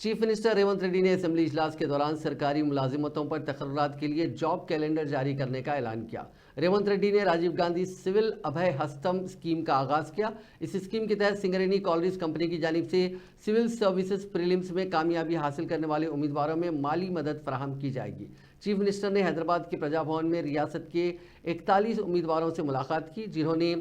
Chief minister Revanth Reddy ने assembly इजलास के दौरान सरकारी मुलाजिमतों पर तकर्रुरात के लिए जॉब कैलेंडर जारी करने का ऐलान किया। रेवंत रेड्डी ने राजीव गांधी सिविल अभय हस्तम स्कीम का आगाज किया। इस स्कीम के तहत सिंगरेनी कॉलरीज कंपनी की जानिब से सिविल सर्विसेज प्रीलिम्स में कामयाबी हासिल करने वाले उम्मीदवारों में माली मदद फराहम की जाएगी। चीफ मिनिस्टर ने हैदराबाद के प्रजा भवन में रियासत के 41 उम्मीदवारों से मुलाकात की जिन्होंने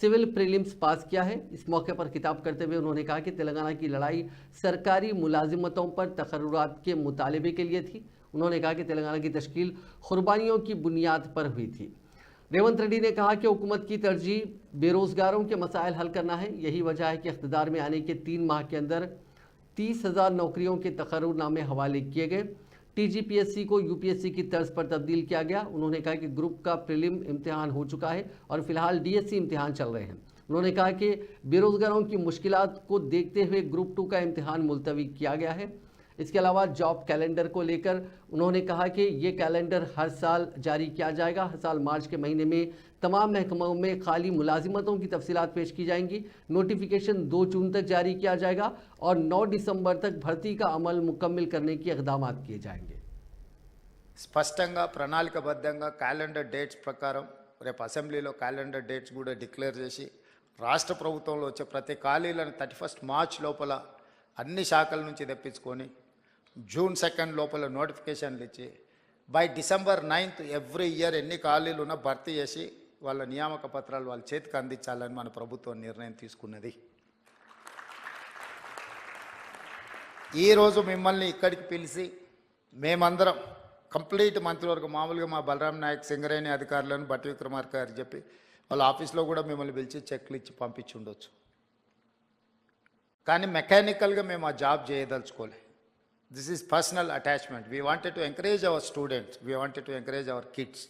सिविल प्रीलिम्स पास किया है। इस मौके पर खिताब करते हुए उन्होंने कहा कि तेलंगाना की लड़ाई सरकारी मुलाजिमतों पर तकर्रुरात के मुतालबे के लिए थी। उन्होंने कहा कि तेलंगाना की तश्कील कुर्बानियों की बुनियाद पर हुई थी। रेवंत रेड्डी ने कहा कि हुकूमत की तरजीह बेरोजगारों के मसाइल हल करना है। यही वजह है कि इख्तिदार में आने के 3 माह के अंदर 30,000 नौकरियों के तकर्रुरनामे हवाले किए गए। टीजीपीएससी को यूपीएससी की तर्ज पर तब्दील किया गया। उन्होंने कहा कि ग्रुप का प्रीलिम इम्तिहान हो चुका है और फिलहाल डीएससी इम्तिहान चल रहे हैं। उन्होंने कहा कि बेरोजगारों की मुश्किलात को देखते हुए ग्रुप 2 का इम्तिहान मुलतवी किया गया है। इसके अलावा जॉब कैलेंडर को लेकर उन्होंने कहा कि ये कैलेंडर हर साल जारी किया जाएगा। हर साल मार्च के महीने में तमाम महकमों में खाली मुलाजिमतों की तफसीलात पेश की जाएंगी। नोटिफिकेशन 2 जून तक जारी किया जाएगा और 9 दिसंबर तक भर्ती का अमल मुकम्मल करने के इक़दाम किए जाएंगे। స్పష్టంగా ప్రణాళికబద్ధంగా క్యాలెండర్ డేట్స్ ప్రకారం రేపు అసెంబ్లీలో క్యాలెండర్ డేట్స్ కూడా డిక్లేర్ చేసి రాష్ట్ర ప్రభుత్వంలో వచ్చే ప్రతి ఖాళీలను 31 మార్చ్ లోపల అన్ని శాఖల నుంచి తెప్పించుకొని జూన్ 2 లోపల నోటిఫికేషన్లు ఇచ్చి బై డిసెంబర్ 9 ఎవ్రీ ఇయర్ ఎన్ని ఖాళీలు ఉన్నా భర్తీ చేసి వాళ్ళ నియామక పత్రాలు వాళ్ళ చేతికి అందించాలని మన ప్రభుత్వం నిర్ణయం తీసుకున్నది। ఈరోజు మిమ్మల్ని ఇక్కడికి పిలిచి మేమందరం కంప్లీట్ మంత్రివర్గం మామూలుగా మా బలరాం నాయక్ సింగరేణి అధికారులను బట్టి విక్రమార్క గారు చెప్పి వాళ్ళ ఆఫీస్లో కూడా మిమ్మల్ని పిలిచి చెక్లు ఇచ్చి పంపించి ఉండొచ్చు, కానీ మెకానికల్గా మేము ఆ జాబ్ చేయదలుచుకోలే। This is personal attachment. We wanted to encourage our students, we wanted to encourage our kids.